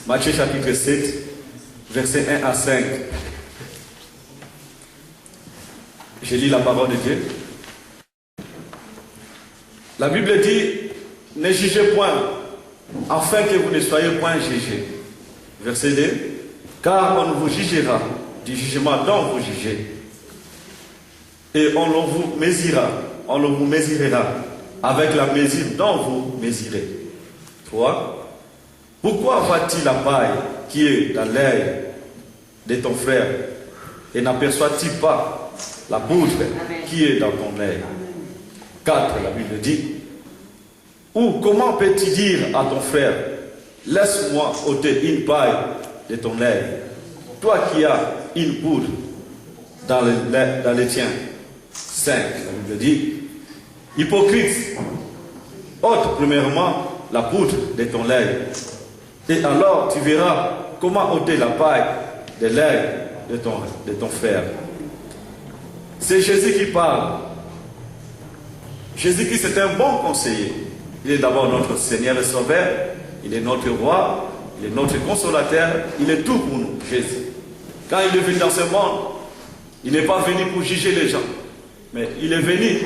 Matthieu chapitre 7, versets 1 à 5. Je lis la parole de Dieu. La Bible dit, ne jugez point, afin que vous ne soyez point jugés. Verset 2. Car on vous jugera du jugement dont vous jugez. Et on vous mesurera avec la mesure dont vous mesurez. 3. Pourquoi vois-tu la paille qui est dans l'œil de ton frère et n'aperçois-tu pas la poudre qui est dans ton œil? 4. La Bible dit, ou comment peux-tu dire à ton frère, laisse-moi ôter une paille de ton œil, toi qui as une poudre dans le tien? 5. La Bible dit, hypocrite, ôte premièrement la poudre de ton œil, et alors tu verras comment ôter la paille de l'œil de ton frère. C'est Jésus qui parle. Jésus-Christ est un bon conseiller. Il est d'abord notre Seigneur et Sauveur, il est notre roi, il est notre consolateur, il est tout pour nous, Jésus. Quand il est venu dans ce monde, il n'est pas venu pour juger les gens, mais il est venu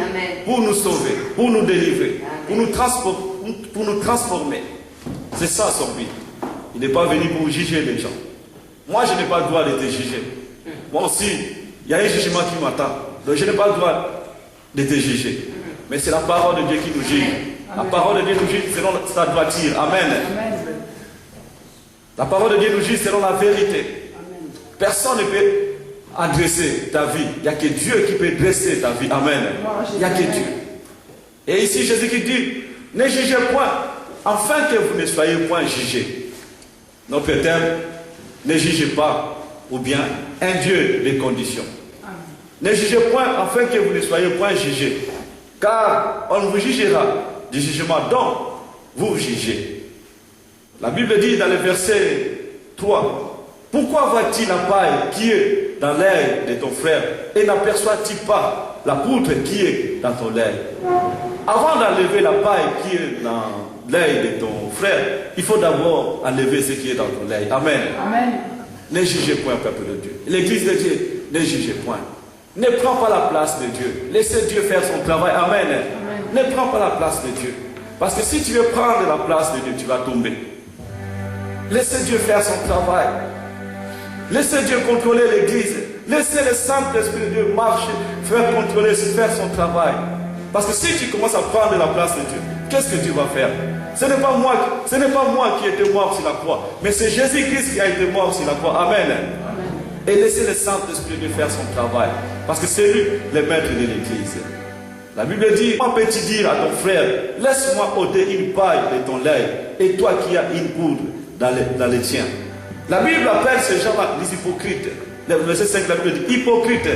pour nous sauver, pour nous délivrer, pour nous transformer. C'est ça son but. Il n'est pas venu pour juger les gens. Moi, je n'ai pas le droit de te juger. Moi aussi, il y a un jugement qui m'attend. Donc, je n'ai pas le droit de te juger. Mais c'est la parole de Dieu qui nous juge. La parole de Dieu nous juge selon sa droiture. Amen. La parole de Dieu nous juge selon la vérité. Personne ne peut adresser ta vie. Il n'y a que Dieu qui peut dresser ta vie. Amen. Il n'y a que Dieu. Et ici, Jésus qui dit, ne jugez point, afin que vous ne soyez point jugés. Notre terme, ne jugez pas, ou bien un Dieu des conditions. Ne jugez point, afin que vous ne soyez point jugés. Car on vous jugera du jugement dont vous jugez. La Bible dit dans le verset 3, pourquoi vois-tu la paille qui est dans l'œil de ton frère et n'aperçois-tu pas la poudre qui est dans ton œil? Avant d'enlever la paille qui est dans l'œil de ton frère, il faut d'abord enlever ce qui est dans ton œil. Amen. Amen. Ne jugez point, peuple de Dieu. L'église de Dieu, ne jugez point. Ne prends pas la place de Dieu. Laissez Dieu faire son travail. Amen. Amen. Ne prends pas la place de Dieu. Parce que si tu veux prendre la place de Dieu, tu vas tomber. Laissez Dieu faire son travail. Laissez Dieu contrôler l'église. Laissez le Saint-Esprit de Dieu marcher, faire contrôler, faire son travail. Parce que si tu commences à prendre la place de Dieu, qu'est-ce que tu vas faire? Ce n'est pas moi qui étais mort sur la croix, mais c'est Jésus-Christ qui a été mort sur la croix. Amen. Et laissez le Saint-Esprit de faire son travail. Parce que c'est lui le maître de l'église. La Bible dit, comment peux-tu dire à ton frère, laisse-moi ôter une paille de ton œil, et toi qui as une poudre dans le tien? La Bible appelle ces gens-là des hypocrites. Le verset 5, la Bible dit, hypocrite.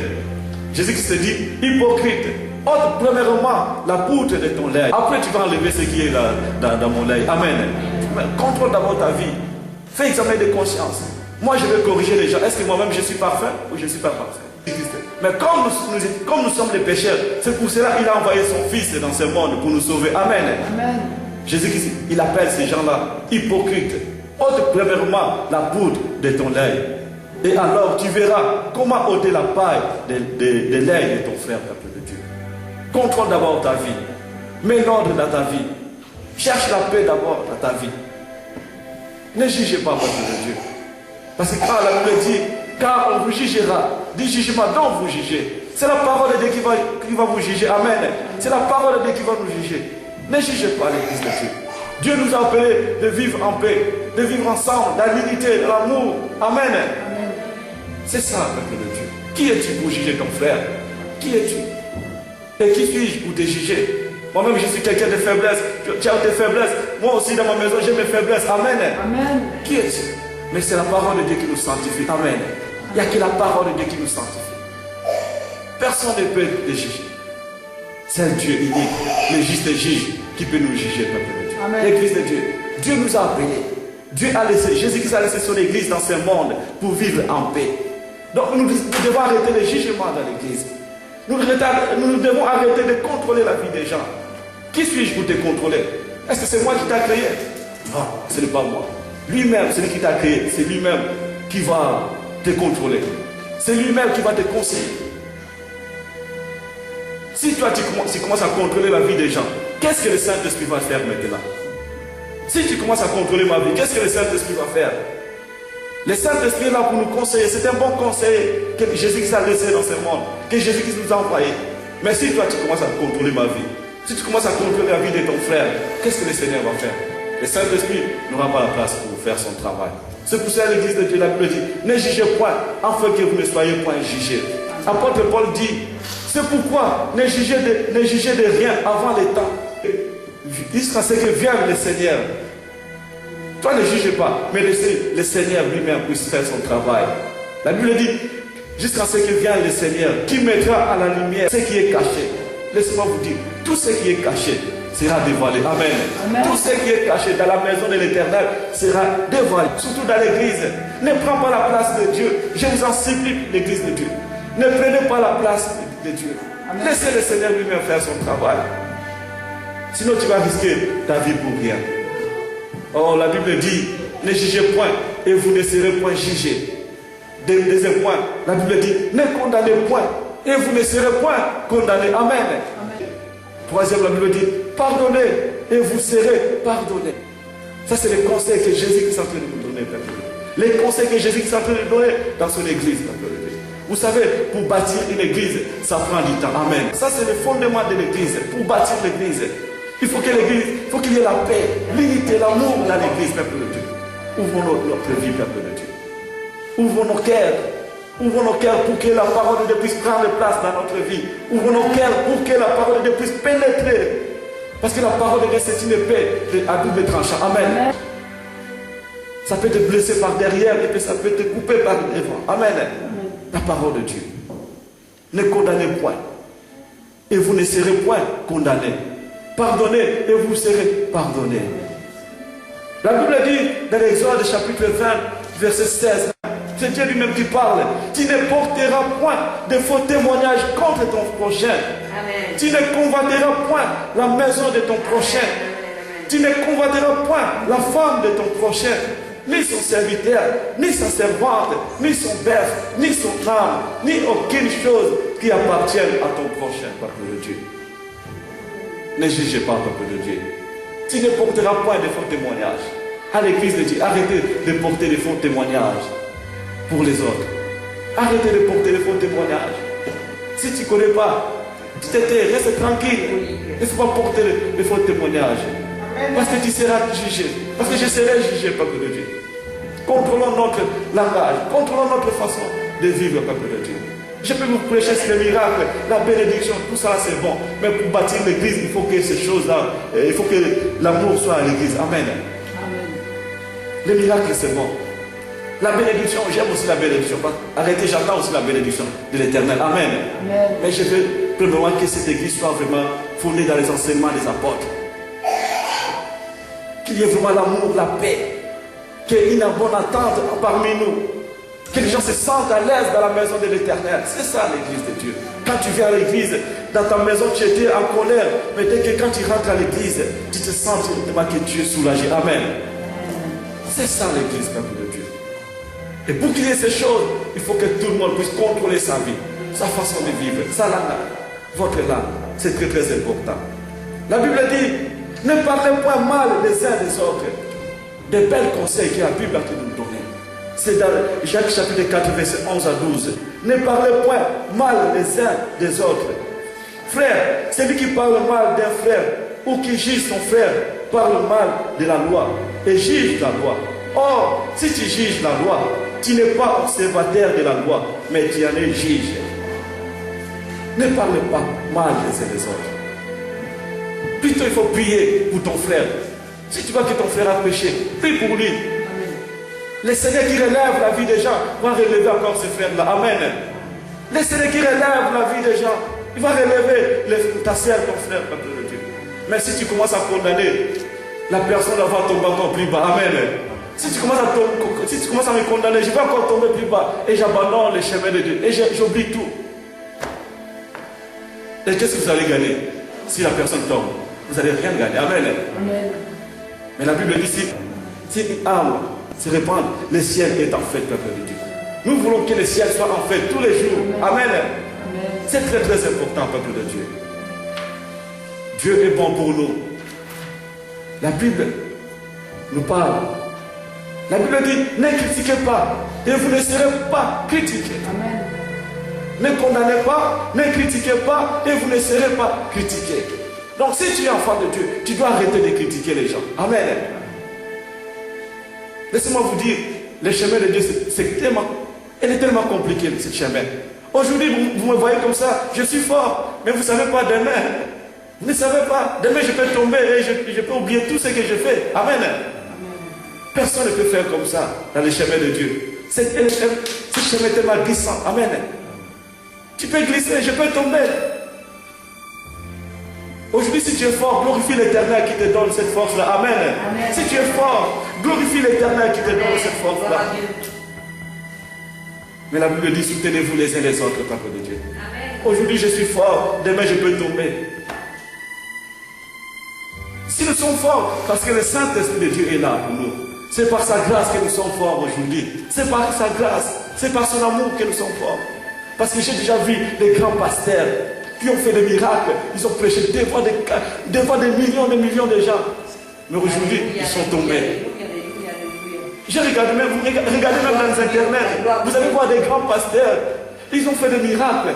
Jésus-Christ dit, hypocrite. Ôte premièrement la poudre de ton œil. Après, tu vas enlever ce qui est là, dans mon œil. Amen. Contrôle d'abord ta vie. Fais examen de conscience. Moi, je vais corriger les gens. Est-ce que moi-même, je suis parfait ou je ne suis pas parfait? Mais comme nous sommes des pécheurs, c'est pour cela qu'il a envoyé son Fils dans ce monde pour nous sauver. Amen. Amen. Jésus-Christ, il appelle ces gens-là hypocrites. Ôte premièrement la poudre de ton œil. Et alors, tu verras comment ôter la paille de l'œil de ton frère, peuple de Dieu. Contrôle d'abord ta vie. Mets l'ordre dans ta vie. Cherche la paix d'abord dans ta vie. Ne jugez pas, peuple de Dieu. Parce que quand la Bible dit, car on vous jugera du jugement dont vous jugez. C'est la parole de Dieu qui va vous juger. Amen. C'est la parole de Dieu qui va nous juger. Ne jugez pas l'église de Dieu. Dieu nous a appelés de vivre en paix, de vivre ensemble, dans l'unité, dans l'amour. Amen. C'est ça, peuple de Dieu. Qui es-tu pour juger ton frère? Qui es-tu? Et qui suis-je pour te juger? Moi-même, je suis quelqu'un de faiblesse. Tu as tes faiblesses. Moi aussi, dans ma maison, j'ai mes faiblesses. Amen. Amen. Qui es-tu? Mais c'est la parole de Dieu qui nous sanctifie. Amen. Il n'y a que la parole de Dieu qui nous sanctifie. Personne ne peut te juger. C'est un Dieu unique, le juste juge, qui peut nous juger, peuple de Dieu. L'église de Dieu. Dieu nous a appelés. Dieu a laissé, Jésus-Christ a laissé son église dans ce monde pour vivre en paix. Donc nous devons arrêter le jugement dans l'église. Nous devons arrêter de contrôler la vie des gens. Qui suis-je pour te contrôler? Est-ce que c'est moi qui t'ai créé? Non, ce n'est pas moi. Lui-même, celui qui t'a créé, c'est lui-même qui va te contrôler. C'est lui-même qui va te conseiller. Si toi tu commences à contrôler la vie des gens, qu'est-ce que le Saint-Esprit va faire maintenant? Si tu commences à contrôler ma vie, qu'est-ce que le Saint-Esprit va faire? Le Saint-Esprit est là pour nous conseiller. C'est un bon conseiller que Jésus-Christ a laissé dans ce monde, que Jésus-Christ nous a envoyé. Mais si toi tu commences à contrôler ma vie, si tu commences à contrôler la vie de ton frère, qu'est-ce que le Seigneur va faire? Le Saint-Esprit n'aura pas la place pour faire son travail. C'est pour ça que l'Église de Dieu, la Bible dit, ne jugez point, afin que vous ne soyez point jugés. Apôtre Paul dit, c'est pourquoi ne jugez de rien avant les temps, jusqu'à ce que vienne le Seigneur. Toi ne jugez pas, mais laissez le Seigneur lui-même puisse faire son travail. La Bible dit, jusqu'à ce que vienne le Seigneur, qui mettra à la lumière ce qui est caché. Laissez-moi vous dire, tout ce qui est caché sera dévoilé. Amen. Amen. Tout ce qui est caché dans la maison de l'Éternel sera dévoilé. Surtout dans l'église. Ne prends pas la place de Dieu. Je vous en supplie, l'église de Dieu. Ne prenez pas la place de Dieu. Amen. Laissez le Seigneur lui-même faire son travail. Sinon tu vas risquer ta vie pour rien. Oh, la Bible dit, ne jugez point et vous ne serez point jugés. Deuxième point, la Bible dit, ne condamnez point et vous ne serez point condamnés. Amen. Amen. Troisième, la Bible dit, pardonnez et vous serez pardonnés. Ça, c'est les conseils que Jésus est en train de nous donner. Les conseils que Jésus est en train de donner dans son église. Vous savez, pour bâtir une église, ça prend du temps. Amen. Ça, c'est le fondement de l'église. Pour bâtir l'église, il faut que l'église, il faut qu'il y ait la paix, l'unité, l'amour dans l'église, peuple de Dieu. Ouvrons notre vie, peuple de Dieu. Ouvrons nos cœurs. Ouvrons nos cœurs pour que la parole de Dieu puisse prendre place dans notre vie. Ouvrons nos cœurs pour que la parole de Dieu puisse pénétrer. Parce que la parole de Dieu, c'est une épée à double tranchant. Amen. Ça peut te blesser par derrière et puis ça peut te couper par devant. Amen. La parole de Dieu. Ne condamnez point. Et vous ne serez point condamnés. Pardonnez et vous serez pardonnés. La Bible dit dans l'Exode chapitre 20, verset 16. C'est Dieu lui-même qui parle. Tu ne porteras point de faux témoignages contre ton prochain. Amen. Tu ne convoiteras point la maison de ton prochain. Amen. Tu ne convoiteras point la femme de ton prochain, ni son serviteur, ni sa servante, ni son bœuf, ni son âme, ni aucune chose qui appartienne à ton prochain, peuple de Dieu. Ne jugez pas, peuple de Dieu. Tu ne porteras point de faux témoignages. À l'église de Dieu, arrêtez de porter de faux témoignages pour les autres. Arrêtez de porter de faux témoignages. Si tu ne connais pas, tu t'étais, reste tranquille. Il ne faut pas porter de faux témoignages. Parce que tu seras jugé. Parce que je serai jugé, peuple de Dieu. Contrôlons notre langage, contrôlons notre façon de vivre, peuple de Dieu. Je peux vous prêcher sur le miracle, la bénédiction, tout ça c'est bon. Mais pour bâtir l'église, il faut que ces choses-là, il faut que l'amour soit à l'église. Amen. Amen. Le miracle c'est bon. La bénédiction, j'aime aussi la bénédiction. Arrêtez, j'attends aussi la bénédiction de l'Éternel. Amen. Amen. Mais je veux premièrement que cette église soit vraiment fondée dans les enseignements des apôtres. Qu'il y ait vraiment l'amour, la paix. Qu'il y ait une bonne attente parmi nous. Que les gens se sentent à l'aise dans la maison de l'Éternel. C'est ça l'église de Dieu. Quand tu viens à l'église, dans ta maison tu étais en colère. Mais dès que quand tu rentres à l'église, tu te sens que tu es soulagé. Amen. C'est ça l'église, peuple de Dieu. Et pour qu'il y ait ces choses, il faut que tout le monde puisse contrôler sa vie, sa façon de vivre, sa langue, votre langue. C'est très très important. La Bible dit, ne parlez point mal les uns des autres. Des bels conseils que la Bible a nous donner. C'est dans Jacques chapitre 4, verset 11 à 12. Ne parlez point mal les uns des autres. Frère, celui qui parle mal d'un frère ou qui juge son frère parle mal de la loi et juge la loi. Or, si tu juges la loi, tu n'es pas observateur de la loi, mais tu en es juge. Ne parle pas mal les uns des autres. Plutôt, il faut prier pour ton frère. Si tu vois que ton frère a péché, prie pour lui. Le Seigneur qui relève la vie des gens va relever encore ce frère-là. Amen. Le Seigneur qui relève la vie des gens, il va relever ta sœur, ton frère, peuple de Dieu. Mais si tu commences à condamner, la personne va tomber encore plus bas. Amen. Si tu commences à me condamner, je vais encore tomber plus bas. Et j'abandonne le chemin de Dieu. Et j'oublie tout. Et qu'est-ce que vous allez gagner si la personne tombe? Vous n'allez rien gagner. Amen. Amen. Mais la Bible dit ici, si une âme se répand, le ciel est en fait, peuple de Dieu. Nous voulons que le ciel soit en fait tous les jours. Amen. C'est très très important, peuple de Dieu. Dieu est bon pour nous. La Bible nous parle. La Bible dit, ne critiquez pas et vous ne serez pas critiqués. Amen. Ne condamnez pas, ne critiquez pas et vous ne serez pas critiqués. Donc si tu es enfant de Dieu, tu dois arrêter de critiquer les gens. Amen. Laissez-moi vous dire, le chemin de Dieu, elle est tellement compliquée, ce chemin. Aujourd'hui, vous me voyez comme ça, je suis fort, mais vous ne savez pas demain. Vous ne savez pas, demain je peux tomber et je peux oublier tout ce que je fais. Amen. Personne ne peut faire comme ça dans le chemin de Dieu. Ce chemin est tellement glissant. Amen. Tu peux glisser, je peux tomber. Aujourd'hui, si tu es fort, glorifie l'Éternel qui te donne cette force-là. Amen. Amen. Si tu es fort, glorifie l'Éternel qui te donne cette force-là. Mais la Bible dit, soutenez-vous les uns les autres, peuple de Dieu. Aujourd'hui, je suis fort, demain, je peux tomber. Si nous sommes forts, parce que le Saint-Esprit de Dieu est là pour nous. C'est par sa grâce que nous sommes forts aujourd'hui. C'est par sa grâce, c'est par son amour que nous sommes forts. Parce que j'ai déjà vu des grands pasteurs qui ont fait des miracles. Ils ont prêché devant des millions de gens. Mais aujourd'hui, ils sont tombés. J'ai regardé même, regardez même dans Internet. Vous allez voir des grands pasteurs. Ils ont fait des miracles.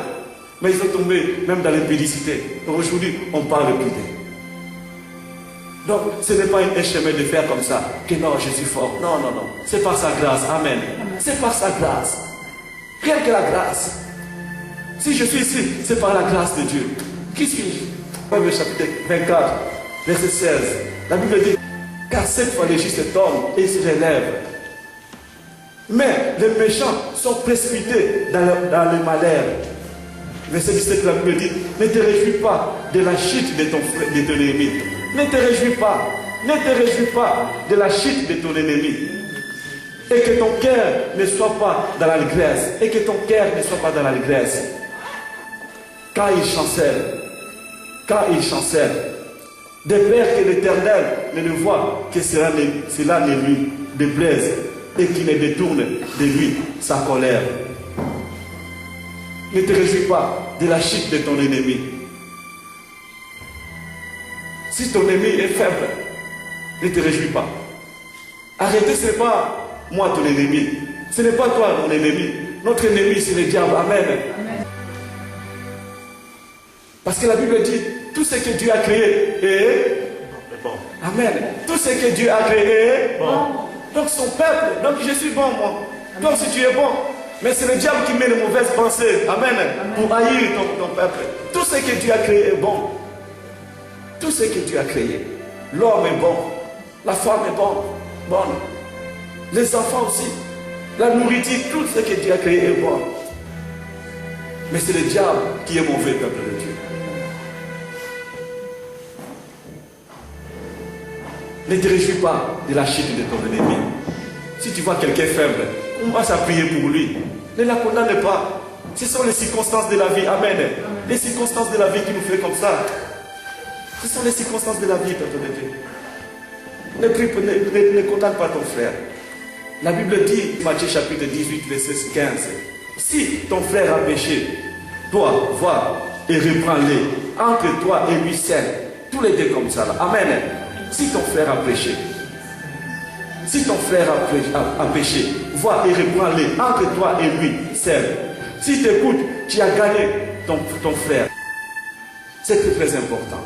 Mais ils sont tombés même dans l'impudicité. Aujourd'hui, on parle plus d'eux. Donc, ce n'est pas un chemin de faire comme ça. Que non, je suis fort. Non, non, non. C'est par sa grâce. Amen. C'est par sa grâce. Rien que la grâce. Si je suis ici, c'est par la grâce de Dieu. Qui suis-je? Proverbe chapitre 24, verset 16. La Bible dit, car cette fois les justes tombent et se relèvent. Mais les méchants sont précipités dans le malheur. Verset 17, la Bible dit, ne te réjouis pas de la chute de ton ennemi. Ne te réjouis pas. Ne te réjouis pas de la chute de ton ennemi. Et que ton cœur ne soit pas dans l'allégresse. Et que ton cœur ne soit pas dans l'allégresse. Quand il chancelle, de peur que l'Éternel ne le voit, que cela ne lui déplaise et qu'il ne détourne de lui sa colère. Ne te réjouis pas de la chute de ton ennemi. Si ton ennemi est faible, ne te réjouis pas. Arrêtez, ce n'est pas moi ton ennemi. Ce n'est pas toi mon ennemi. Notre ennemi, c'est le diable. Amen. Amen. Parce que la Bible dit, tout ce que Dieu a créé est bon. Amen. Tout ce que Dieu a créé est bon. Donc son peuple, donc je suis bon moi. Donc si tu es bon, mais c'est le diable qui met les mauvaises pensées. Amen. Pour haïr ton peuple. Tout ce que Dieu a créé est bon. Tout ce que Dieu a créé. L'homme est bon. La femme est bonne. Les enfants aussi. La nourriture, tout ce que Dieu a créé est bon. Mais c'est le diable qui est mauvais, peuple de Dieu. Ne te réjouis pas de la chute de ton ennemi. Si tu vois quelqu'un faible, commence à prier pour lui. Ne la condamne pas. Ce sont les circonstances de la vie. Amen. Les circonstances de la vie qui nous font comme ça. Ce sont les circonstances de la vie, peuple de Dieu. Ne condamne pas ton frère. La Bible dit, Matthieu chapitre 18, verset 15, si ton frère a péché, toi, va et reprends-le. Entre toi et lui seul. Tous les deux comme ça. Là. Amen. Si ton frère a péché, a péché, va et reprends-le. Entre toi et lui seul. Si tu écoutes, tu as gagné ton frère. C'est très important.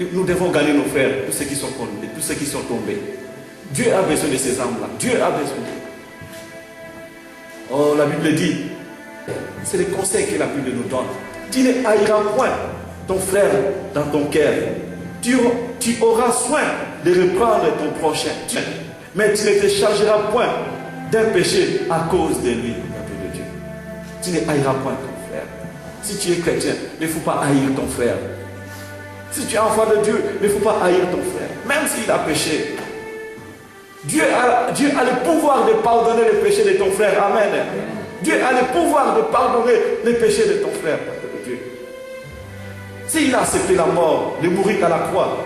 Nous devons gagner nos frères, tous ceux qui sont condamnés, tous ceux qui sont tombés. Dieu a besoin de ces âmes-là. Dieu a besoin d'eux. Oh, la Bible dit, c'est le conseil que la Bible nous donne. Tu ne haïras point ton frère dans ton cœur. Tu auras soin de reprendre ton prochain. Mais tu ne te chargeras point d'un péché à cause de lui, peuple de Dieu. Tu ne haïras point ton frère. Si tu es chrétien, il ne faut pas haïr ton frère. Si tu es enfant de Dieu, il ne faut pas haïr ton frère. Même s'il a péché. Dieu a le pouvoir de pardonner les péchés de ton frère. Amen. Dieu a le pouvoir de pardonner les péchés de ton frère. Dieu. S'il a accepté la mort, de mourir à la croix,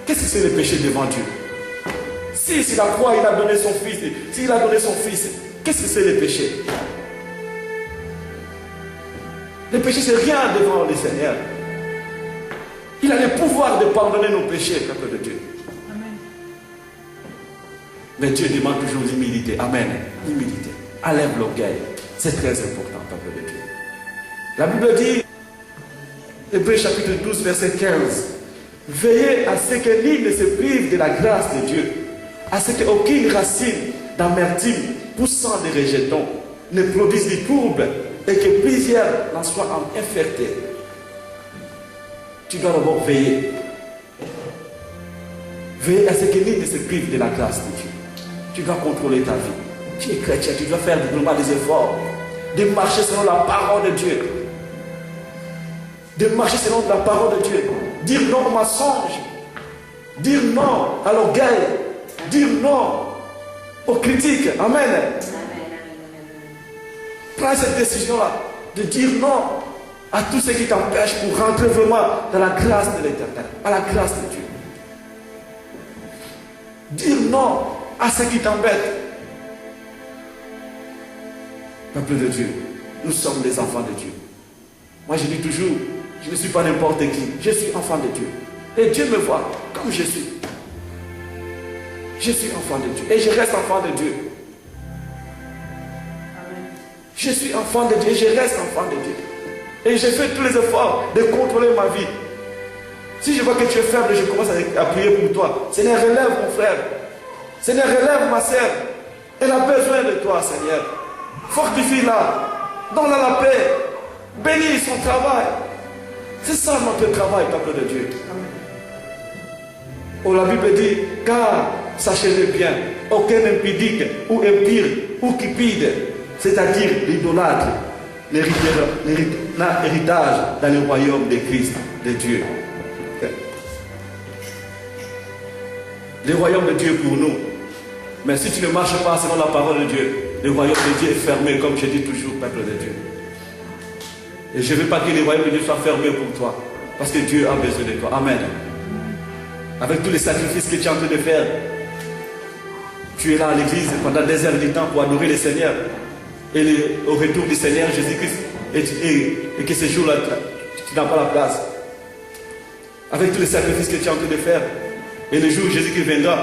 Qu'est-ce que c'est le péché devant Dieu? Si c'est la croix, il a donné son fils. S'il a donné son fils, qu'est-ce que c'est le péché? Le péché, c'est rien devant le Seigneur. Il a le pouvoir de pardonner nos péchés, peuple de Dieu. Amen. Mais Dieu demande toujours l'humilité. Amen. L'humilité. Enlève l'orgueil. C'est très important, peuple de Dieu. La Bible dit, Hébreux chapitre 12, verset 15, veillez à ce que nul ne se prive de la grâce de Dieu, à ce qu'aucune racine d'amertume poussant des rejetons ne produise des courbes et que plusieurs n'en soient en infectés. Tu dois d'abord veiller. Veiller à ce que nul ne se prive de la grâce de Dieu. Tu dois contrôler ta vie. Tu es chrétien, tu dois faire vraiment des efforts, de marcher selon la parole de Dieu. De marcher selon la parole de Dieu. Dire non au mensonge. Dire non à l'orgueil. Dire non aux critiques. Amen. Prends cette décision-là de dire non à tout ce qui t'empêche pour rentrer vraiment dans la grâce de l'Éternel, à la grâce de Dieu. Dire non à ce qui t'embête. Peuple de Dieu, nous sommes les enfants de Dieu. Moi je dis toujours, je ne suis pas n'importe qui, je suis enfant de Dieu. Et Dieu me voit comme je suis. Je suis enfant de Dieu et je reste enfant de Dieu. Je suis enfant de Dieu et je reste enfant de Dieu. Et je fais tous les efforts de contrôler ma vie. Si je vois que tu es faible, je commence à prier pour toi. Seigneur, relève mon frère. Seigneur, relève ma sœur. Elle a besoin de toi, Seigneur. Fortifie-la. Donne-la la paix. Bénis son travail. C'est ça notre travail, peuple de Dieu. Oh, la Bible dit, car sachez-le bien, aucun impudique ou impire ou cupide, c'est-à-dire l'idolâtre, n'a héritage dans le royaume de Christ, de Dieu. Le royaume de Dieu pour nous. Mais si tu ne marches pas selon la parole de Dieu, le royaume de Dieu est fermé, comme je dis toujours, peuple de Dieu. Et je ne veux pas que le royaume de Dieu soit fermé pour toi, parce que Dieu a besoin de toi. Amen. Avec tous les sacrifices que tu es en train de faire, tu es là à l'église pendant des heures du temps pour adorer le Seigneur. Et au retour du Seigneur Jésus-Christ, et que ce jour-là, tu n'as pas la place. Avec tous les sacrifices que tu es en train de faire, et le jour où Jésus-Christ viendra,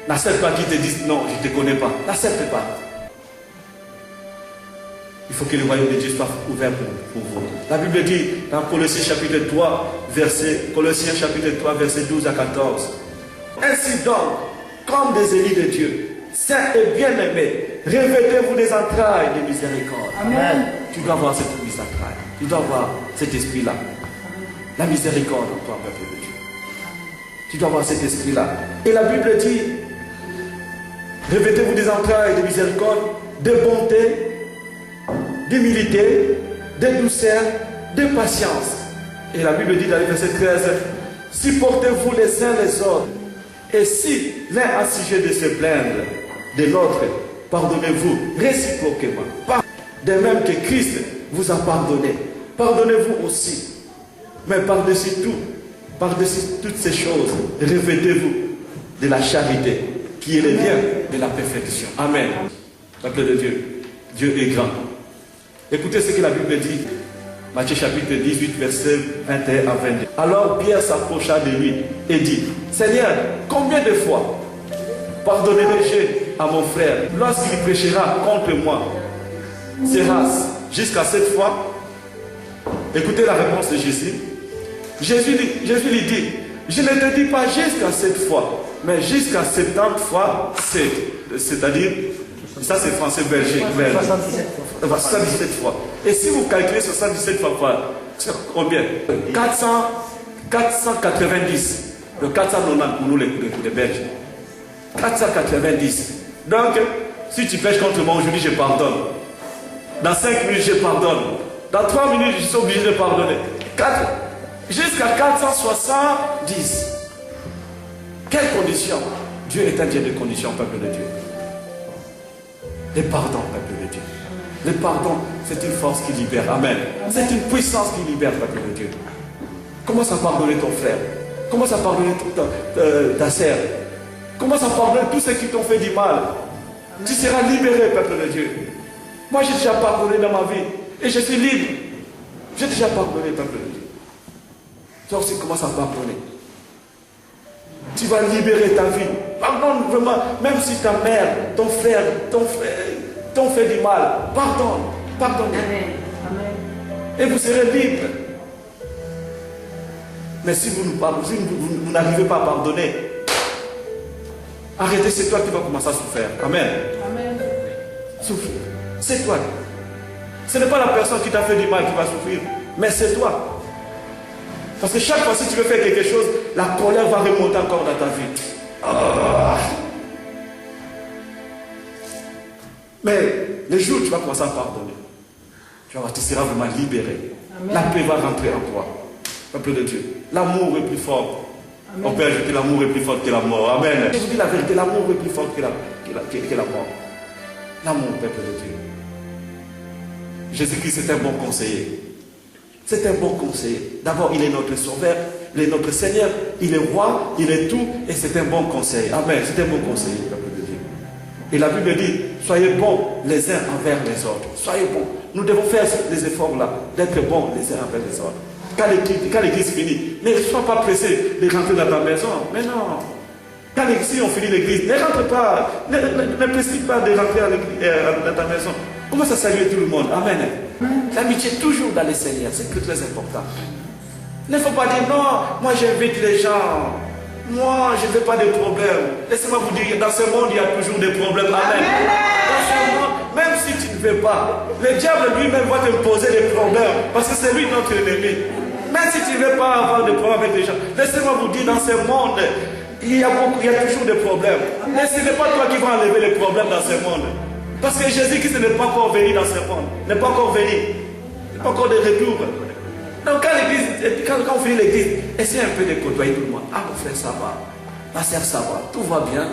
n'accepte pas qu'il te dise non, je ne te connais pas. N'accepte pas. Il faut que le royaume de Dieu soit ouvert pour vous. La Bible dit dans Colossiens chapitre 3, verset 12 à 14. Ainsi donc, comme des élus de Dieu, saints et bien-aimés, revêtez-vous des entrailles de miséricorde. Amen. Tu dois avoir cette miséricorde. Tu dois avoir cet esprit-là. La miséricorde en toi, peuple de Dieu. Tu dois avoir cet esprit-là. Et la Bible dit, revêtez-vous des entrailles de miséricorde, de bonté, d'humilité, de douceur, de patience. Et la Bible dit dans le verset 13, supportez-vous les uns les autres. Et si l'un a sujet de se plaindre de l'autre, pardonnez-vous réciproquement. De même que Christ vous a pardonné, pardonnez-vous aussi. Mais par-dessus tout, par-dessus toutes ces choses, revêtez-vous de la charité, qui est le lien de la perfection. Amen. Peuple de Dieu, Dieu est grand. Écoutez ce que la Bible dit. Matthieu chapitre 18, verset 21 à 22. Alors Pierre s'approcha de lui et dit, Seigneur, combien de fois pardonnerai-je à mon frère lorsqu'il prêchera contre moi? Sera-ce jusqu'à 7 fois? Écoutez la réponse de Jésus. Jésus lui dit, je ne te dis pas jusqu'à 7 fois, mais jusqu'à 70 fois 7. C'est-à-dire, ça c'est français belgique. 77 fois. Et si vous calculez 77 fois, c'est combien? 490. Le 490 pour nous les Belges. 490. Donc, si tu pêches contre moi aujourd'hui, je pardonne. Dans 5 minutes, je pardonne. Dans 3 minutes, je suis obligé de pardonner. Jusqu'à 470. Quelles conditions? Dieu est un Dieu de conditions, peuple de Dieu. Le pardon, peuple de Dieu. Le pardon, c'est une force qui libère. Amen. C'est une puissance qui libère, peuple de Dieu. Commence à pardonner ton frère. Commence à pardonner ta sœur. Commence à pardonner tous ceux qui t'ont fait du mal. Amen. Tu seras libéré, peuple de Dieu. Moi, j'ai déjà pardonné dans ma vie. Et je suis libre. J'ai déjà pardonné, peuple de Dieu. Toi aussi, commence à pardonner. Tu vas libérer ta vie. Pardonne vraiment. Même si ta mère, ton frère t'ont fait du mal. Pardonne. Pardonne. Amen. Et vous serez libre. Mais si vous n'arrivez pas à pardonner, arrêtez, c'est toi qui vas commencer à souffrir. Amen. Amen. Souffre. C'est toi. Ce n'est pas la personne qui t'a fait du mal qui va souffrir, mais c'est toi. Parce que chaque fois si tu veux faire quelque chose, la colère va remonter encore dans ta vie. Ah. Mais le jour où tu vas commencer à pardonner, tu vas voir, tu seras vraiment libéré. Amen. La paix va rentrer en toi. Peuple de Dieu. L'amour est plus fort. Amen. On peut ajouter l'amour est plus fort que la mort. Amen. Je vous dis la vérité, l'amour est plus fort que la mort. L'amour, peuple de Dieu. Jésus-Christ est un bon conseiller. C'est un bon conseiller. D'abord, il est notre sauveur, il est notre Seigneur, il est roi, il est tout, et c'est un bon conseiller. Amen. C'est un bon conseiller, peuple de Dieu. Et la Bible dit, soyez bons les uns envers les autres. Soyez bons. Nous devons faire les efforts là, d'être bons les uns envers les autres. Quand l'église finit, ne sois pas pressé de rentrer dans ta maison. Mais non. Si on finit l'église, ne rentre pas, ne précipite pas de rentrer dans ta maison. Commence à saluer tout le monde. Amen. L'amitié toujours dans les Seigneurs, c'est très important. Il ne faut pas dire non, moi j'invite les gens. Moi je ne veux pas de problèmes. Laissez-moi vous dire, dans ce monde il y a toujours des problèmes. Amen. Dans ce monde, même si tu ne veux pas, le diable lui-même va te poser des problèmes. Parce que c'est lui notre ennemi. Même si tu ne veux pas avoir de problèmes avec les gens, laissez-moi vous dire, dans ce monde, il y a toujours des problèmes. Mais ce n'est pas toi qui vas enlever les problèmes dans ce monde. Parce que Jésus-Christ n'est pas encore venu dans ce monde. N'est pas encore venu. Il n'est pas encore de retour. Donc quand on finit l'église, essayez un peu de côtoyer tout le monde. Ah mon frère, ça va. Ma soeur, ça va. Tout va bien.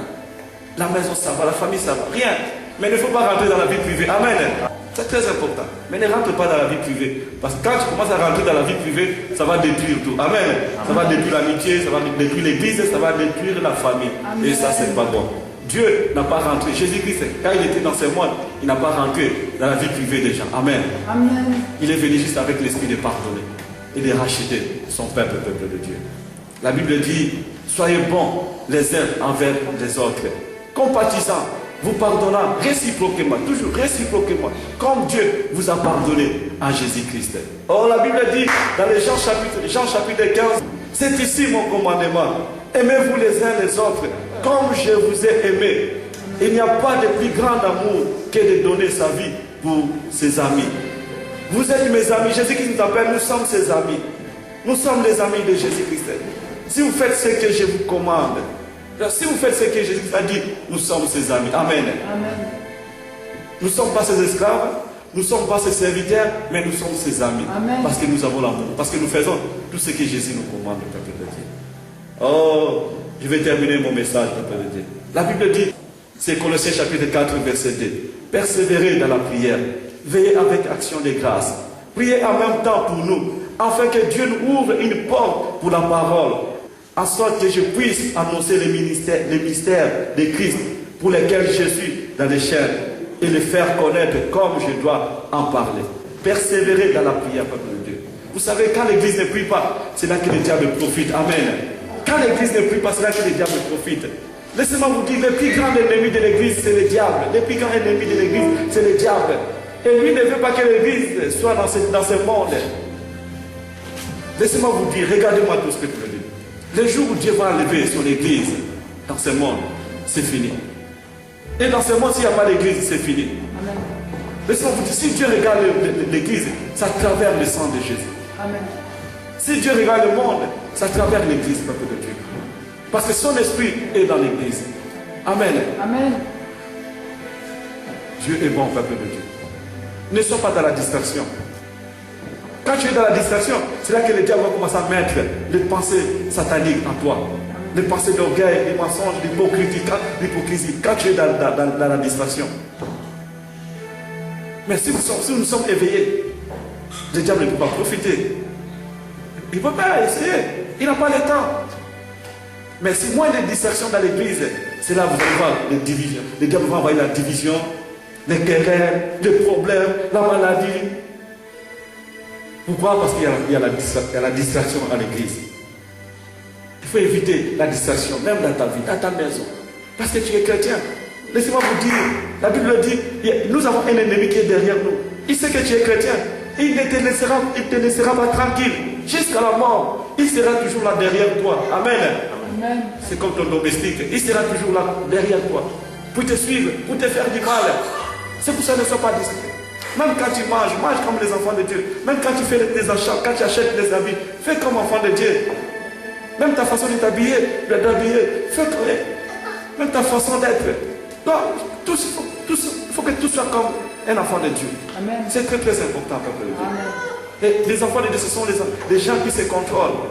La maison, ça va. La famille, ça va. Rien. Mais il ne faut pas rentrer dans la vie privée. Amen. C'est très important. Mais ne rentre pas dans la vie privée. Parce que quand tu commences à rentrer dans la vie privée, ça va détruire tout. Amen. Ça va détruire l'amitié, ça va détruire l'église, ça va détruire la famille. Amen. Et ça, c'est pas bon. Dieu n'a pas rentré. Jésus-Christ, quand il était dans ce monde, il n'a pas rentré dans la vie privée des gens. Amen. Amen. Il est venu juste avec l'esprit de pardonner et de racheter son peuple de Dieu. La Bible dit, soyez bons les uns envers les autres, compatissants, vous pardonnant réciproquement, toujours réciproquement, comme Dieu vous a pardonné en Jésus-Christ. Or, la Bible dit, dans les Jean chapitre 15, c'est ici mon commandement. Aimez-vous les uns les autres, comme je vous ai aimé. Il n'y a pas de plus grand amour que de donner sa vie pour ses amis. Vous êtes mes amis. Jésus-Christ nous appelle, nous sommes ses amis. Nous sommes les amis de Jésus-Christ. Si vous faites ce que je vous commande, si vous faites ce que Jésus a dit, nous sommes ses amis. Amen. Amen. Nous ne sommes pas ses esclaves, nous ne sommes pas ses serviteurs, mais nous sommes ses amis. Amen. Parce que nous avons l'amour, parce que nous faisons tout ce que Jésus nous commande, peuple de Dieu. Oh, je vais terminer mon message, peuple de Dieu. La Bible dit, c'est Colossiens chapitre 4, verset 2. Persévérez dans la prière, veillez avec action de grâce. Priez en même temps pour nous, afin que Dieu nous ouvre une porte pour la parole, en sorte que je puisse annoncer les mystères de Christ, pour lesquels je suis dans les chaînes, et les faire connaître comme je dois en parler. Persévérez dans la prière, peuple de Dieu. Vous savez, quand l'église ne prie pas, c'est là que le diable profite. Amen. Quand l'église ne prie pas, c'est là que le diable profite. Laissez-moi vous dire, le plus grand ennemi de l'église, c'est le diable. Le plus grand ennemi de l'église, c'est le diable. Et lui ne veut pas que l'église soit dans ce monde. Laissez-moi vous dire, regardez-moi tout ce que je veux dire. Le jour où Dieu va enlever son église dans ce monde, c'est fini. Et dans ce monde, s'il n'y a pas d'église, c'est fini. Amen. Laissez-moi vous dire, si Dieu regarde l'église, ça travers le sang de Jésus. Amen. Si Dieu regarde le monde, ça travers l'église, peuple de Dieu. Parce que son esprit est dans l'église. Amen. Amen. Dieu est bon, peuple de Dieu. Ne sois pas dans la distraction. Quand tu es dans la distraction, c'est là que le diable va commencer à mettre les pensées sataniques en toi. Les pensées d'orgueil, des mensonges, d'hypocrisie. Quand tu es dans la distraction. Mais si nous sommes éveillés, le diable ne peut pas profiter. Il ne peut pas essayer. Il n'a pas le temps. Mais si moins de distractions dans l'église, c'est là que vous allez voir les divisions. Les diables vont envoyer la division, les querelles, les problèmes, la maladie. Pourquoi? Parce qu'il y a la distraction à l'église. Il faut éviter la distraction, même dans ta vie, dans ta maison. Parce que tu es chrétien. Laissez-moi vous dire, la Bible dit, nous avons un ennemi qui est derrière nous. Il sait que tu es chrétien. Et il ne te laissera pas tranquille. Jusqu'à la mort, il sera toujours là derrière toi. Amen. Amen. C'est comme ton domestique. Il sera toujours là derrière toi. Pour te suivre, pour te faire du mal. C'est pour ça que ne sois pas distrait. Même quand tu manges, mange comme les enfants de Dieu. Même quand tu fais tes achats, quand tu achètes des habits, fais comme enfant de Dieu. Même ta façon de t'habiller, fais comme. Même ta façon d'être. Il faut que tout soit comme un enfant de Dieu. C'est très très important, peuple de Dieu. Et les enfants de Dieu, ce sont les gens qui se contrôlent.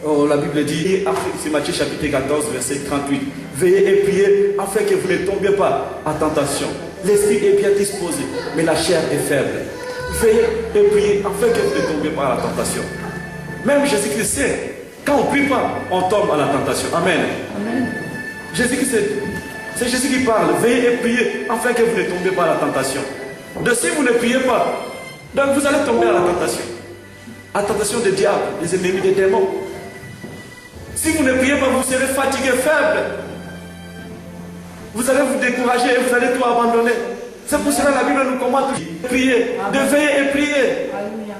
Oh, la Bible dit, c'est Matthieu chapitre 14, verset 38. Veillez et priez afin que vous ne tombiez pas en tentation. L'esprit est bien disposé, mais la chair est faible. Veillez et priez afin que vous ne tombiez pas à la tentation. Même Jésus-Christ sait, quand on ne prie pas, on tombe à la tentation. Amen. Amen. Jésus-Christ, c'est Jésus qui parle. Veillez et priez afin que vous ne tombiez pas à la tentation. Donc si vous ne priez pas, donc vous allez tomber à la tentation. À la tentation des diables, des ennemis, des démons. Si vous ne priez pas, vous serez fatigué, faible. Vous allez vous décourager et vous allez tout abandonner. C'est pour cela que la Bible nous commande de prier, de veiller et prier. Alléluia.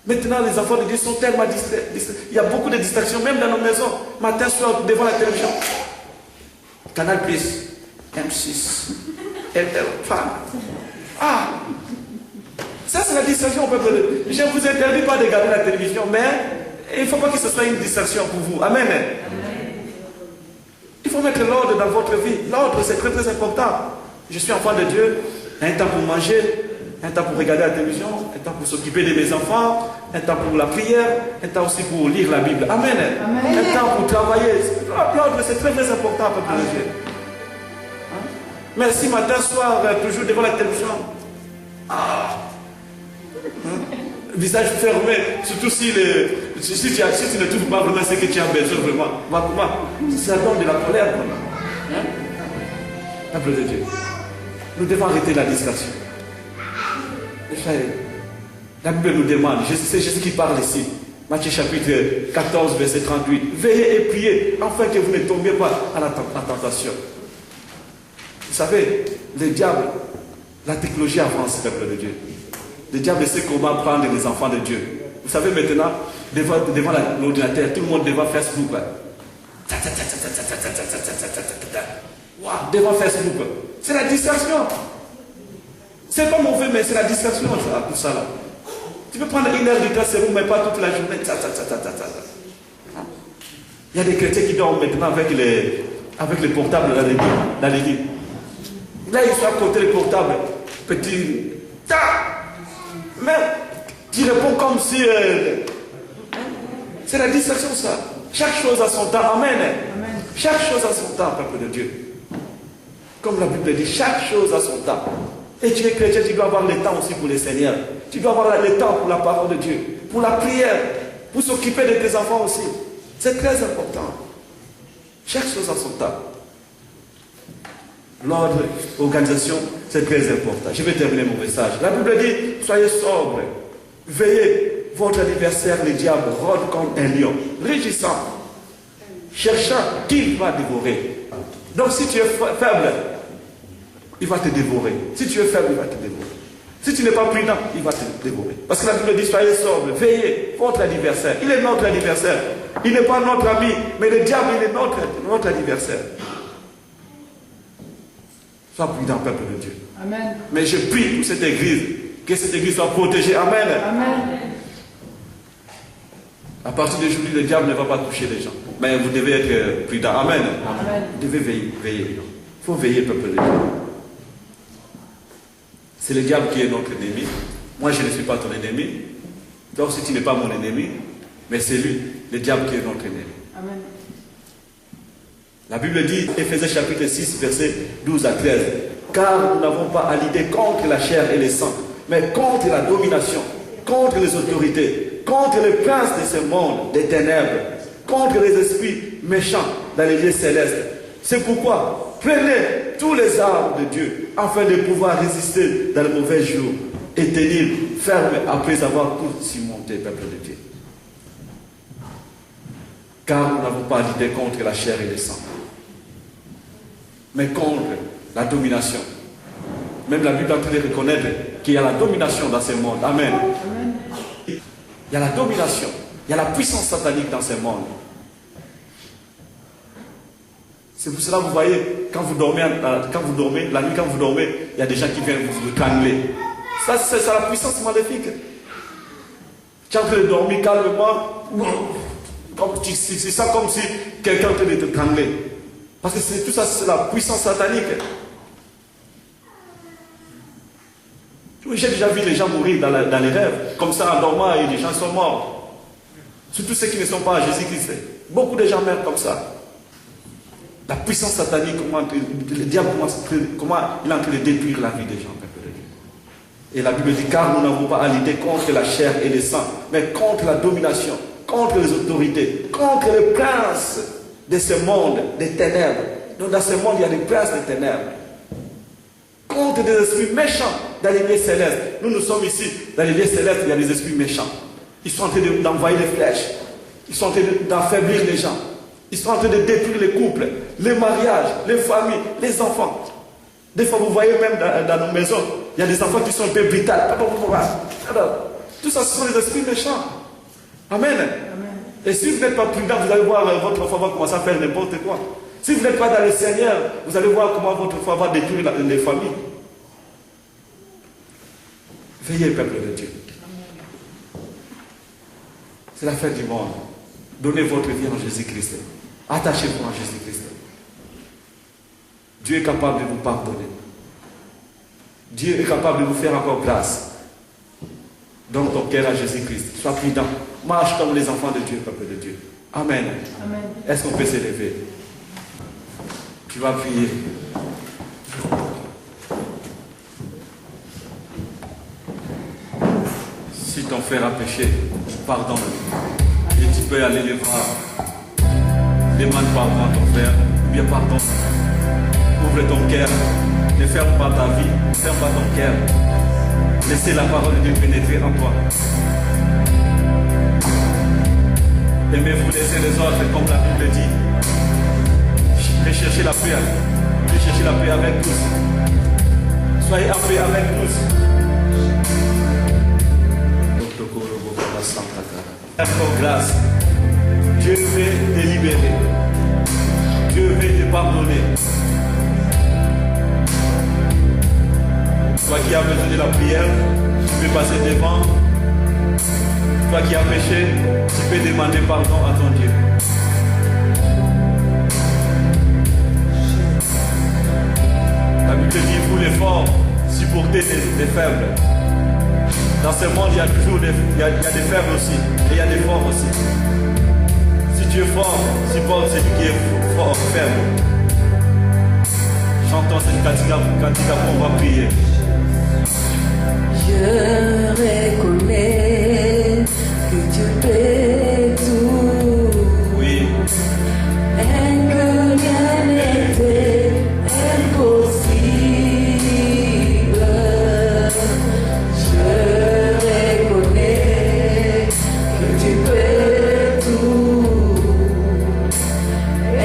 Maintenant, les enfants de Dieu sont tellement distraits. Il y a beaucoup de distractions, même dans nos maisons. Matin, soir, devant la télévision. Canal+, M6, RTL, Ah! Ça, c'est la distraction au peuple de Dieu. Je ne vous interdis pas de regarder la télévision, mais il ne faut pas que ce soit une distraction pour vous. Amen. Il faut mettre l'ordre dans votre vie. L'ordre, c'est très très important. Je suis enfant de Dieu. Un temps pour manger, un temps pour regarder la télévision, un temps pour s'occuper de mes enfants, un temps pour la prière, un temps aussi pour lire la Bible. Amen. Amen. Un temps pour travailler. L'ordre, c'est très très important, peuple de Dieu. Mais si matin, soir, toujours devant la télévision, visage fermé, surtout si tu ne trouves pas vraiment ce que tu as besoin vraiment. Ça donne de la colère. Peuple de Dieu. Nous devons arrêter la distraction. La Bible nous demande, c'est Jésus qui parle ici. Matthieu chapitre 14, verset 38. Veillez et priez, afin que vous ne tombiez pas à la tentation. Vous savez, le diable, la technologie avance, peuple de Dieu. Le diable sait comment prendre les enfants de Dieu. Vous savez maintenant, devant l'ordinateur, tout le monde devant Facebook. Devant Facebook. C'est la distraction. C'est pas mauvais, mais c'est la distraction, tout ça là. Tu peux prendre une heure de temps, c'est bon, mais pas toute la journée. Il y a des chrétiens qui dorment maintenant avec les portables dans les lits. Là, ils sont à côté des portables. Petit. Mais tu réponds comme si. C'est la distraction, ça. Chaque chose a son temps. Amen. Amen. Chaque chose a son temps, peuple de Dieu. Comme la Bible dit, chaque chose a son temps. Et tu es chrétien, tu dois avoir le temps aussi pour le Seigneur. Tu dois avoir le temps pour la parole de Dieu, pour la prière, pour s'occuper de tes enfants aussi. C'est très important. Chaque chose a son temps. L'ordre, l'organisation, c'est très important. Je vais terminer mon message. La Bible dit, soyez sobres, veillez, votre adversaire, le diable, rôde comme un lion, rugissant, cherchant qui va dévorer. Donc si tu es faible, il va te dévorer. Si tu es faible, il va te dévorer. Si tu n'es pas prudent, il va te dévorer. Parce que la Bible dit, soyez sobres, veillez, votre adversaire. Il est notre adversaire. Il n'est pas notre ami, mais le diable, il est notre adversaire. Sois prudent, peuple de Dieu. Amen. Mais je prie pour cette église, que cette église soit protégée. Amen. Amen. À partir d'aujourd'hui, le diable ne va pas toucher les gens. Mais vous devez être prudent. Amen. Amen. Vous devez veiller. Il faut veiller, peuple de Dieu. C'est le diable qui est notre ennemi. Moi, je ne suis pas ton ennemi. Toi aussi, tu n'es pas mon ennemi. Mais c'est lui, le diable, qui est notre ennemi. Amen. La Bible dit, Éphésiens chapitre 6, versets 12 à 13. car nous n'avons pas à l'idée contre la chair et les sang, mais contre la domination, contre les autorités, contre les princes de ce monde, des ténèbres, contre les esprits méchants dans les lieux célestes. C'est pourquoi prenez tous les armes de Dieu afin de pouvoir résister dans le mauvais jour et tenir ferme après avoir tout surmonté, peuple de Dieu. Car nous n'avons pas à l'idée contre la chair et le sang, mais contre la domination. Même la Bible a pu reconnaître qu'il y a la domination dans ce monde. Amen. Il y a la domination, il y a la puissance satanique dans ce monde. C'est pour cela que vous voyez, quand vous dormez, la nuit quand vous dormez, il y a des gens qui viennent vous trangler. Ça, c'est la puissance maléfique. Tu es en train de dormir calmement, c'est ça comme si quelqu'un est en train de te trangler. Parce que tout ça, c'est la puissance satanique. J'ai déjà vu les gens mourir dans les rêves, comme ça en dormant, et les gens sont morts. Surtout ceux qui ne sont pas à Jésus-Christ. Beaucoup de gens meurent comme ça. La puissance satanique, comment le diable comment il est en train de détruire la vie des gens. Et la Bible dit, car nous n'avons pas à lutter contre la chair et le sang, mais contre la domination, contre les autorités, contre les princes de ce monde, des ténèbres. Donc dans ce monde, il y a des princes des ténèbres. Contre des esprits méchants dans les lieux célestes. Nous sommes ici, dans les lieux célestes, il y a des esprits méchants. Ils sont en train d'envoyer les flèches. Ils sont en train d'affaiblir les gens. Ils sont en train de détruire les couples, les mariages, les familles, les enfants. Des fois, vous voyez même dans nos maisons, il y a des enfants qui sont un peu brutales. Tout ça, ce sont des esprits méchants. Amen. Et si vous n'êtes pas prudent, vous allez voir votre enfant va commencer à faire n'importe quoi. Si vous n'êtes pas dans le Seigneur, vous allez voir comment votre enfant va détruire les familles. Veillez, peuple de Dieu. C'est la fin du monde. Donnez votre vie en Jésus-Christ. Attachez-vous en Jésus-Christ. Dieu est capable de vous pardonner. Dieu est capable de vous faire encore grâce. Donne ton cœur à Jésus-Christ. Sois prudent. Marche comme les enfants de Dieu, peuple de Dieu. Amen. Amen. Est-ce qu'on peut s'élever? Tu vas prier. Si ton frère a péché, pardonne-le. Et tu peux aller le voir. Demande pardon à ton frère. Ou bien pardon. Ouvre ton cœur. Ne ferme pas ta vie. Ne ferme pas ton cœur. Laissez la parole de Dieu pénétrer en toi. Aimez-vous les uns les autres comme la Bible dit. Recherchez la paix. Recherchez la paix avec tous. Soyez en paix avec tous. Encore grâce. Dieu veut te libérer. Dieu veut te pardonner. Toi qui as besoin de la prière, tu peux passer devant. Toi qui as péché, tu peux demander pardon à ton Dieu. La Bible dit, vous les forts, supportez les faibles. Dans ce monde, il y a toujours des faibles aussi, et il y a des forts aussi. Si tu es fort, supporte celui qui est fort, faible. Chantons cette cantique pour on va prier. Je reconnais que Dieu fait tout. Oui. Et que rien n'était impossible. Je reconnais que Dieu fait tout. Et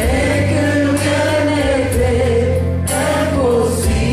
que rien n'était impossible.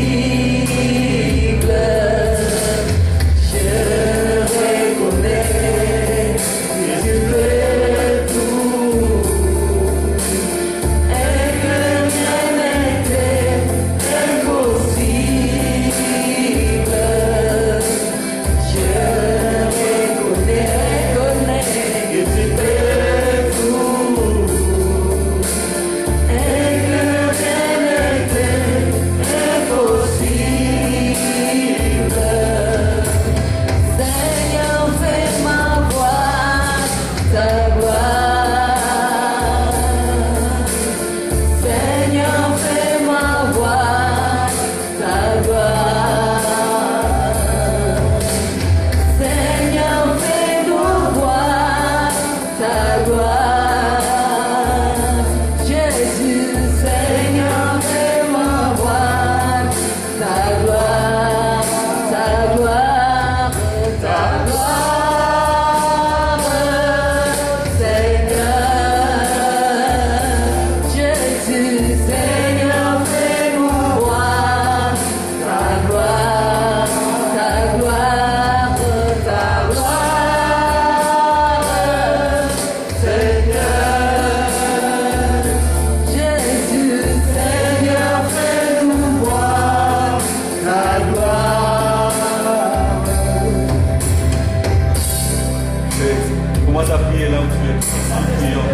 Dieu. Nous prions.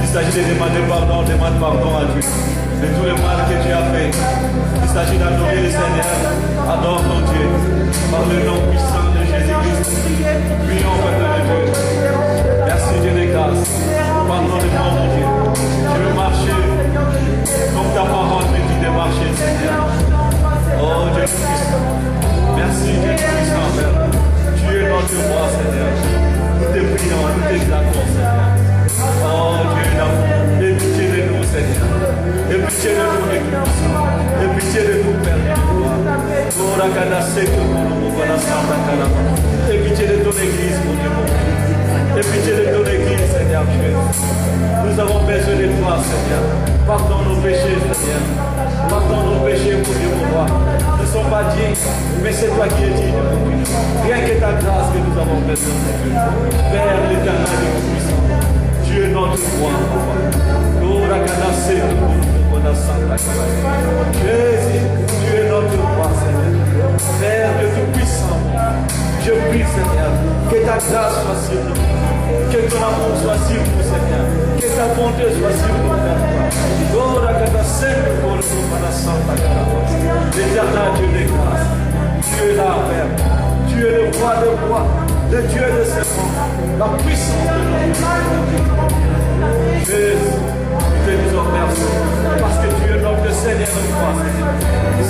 Il s'agit de demander pardon, demande pardon à Dieu. De tout le mal que tu as fait. Il s'agit d'adorer le Seigneur. Adore ton Dieu. Par le nom puissant de Jésus-Christ. Prions, Père de Dieu. Merci Dieu de grâce. Pardonne-moi, mon Dieu. Je veux marcher comme ta parole me dit de marcher, Seigneur. Oh Dieu puissant. Merci Dieu puissant, Père. Tu es notre roi, Seigneur. Nous te prions, nous t'exaltons, Seigneur. Oh Dieu d'amour. Aie pitié de nous, Seigneur. Aie pitié de nous, Église. Aie pitié de nous, Père de gloire. Aie pitié de ton Église, mon Dieu, mon Dieu. Aie pitié de ton Église, Seigneur Dieu. Nous avons besoin de toi, Seigneur. Pardonne nos péchés, Seigneur. Pardonne nos péchés, mon Dieu, mon roi. Nous ne sommes pas dignes, mais c'est toi qui es digne, mon Dieu. Rien que ta grâce que nous avons besoin, mon Dieu. Père l'éternel et puissant. Tu es notre roi, papa. Jésus, tu es notre roi, Seigneur. Père de tout puissant. Je prie, Seigneur, que ta grâce soit sur nous. Que ton amour soit sur nous, Seigneur. Que ta bonté soit sur nous, Père. L'éternel Dieu de grâce. Tu es là, Père. Tu es le roi de rois, le Dieu de serpents, la puissance de notre Jésus, nous te disons merci, parce que tu es notre Seigneur de roi, Seigneur.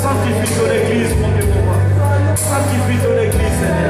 Sanctifie ton Église, mon Dieu, mon roi. Sanctifie ton Église, Seigneur.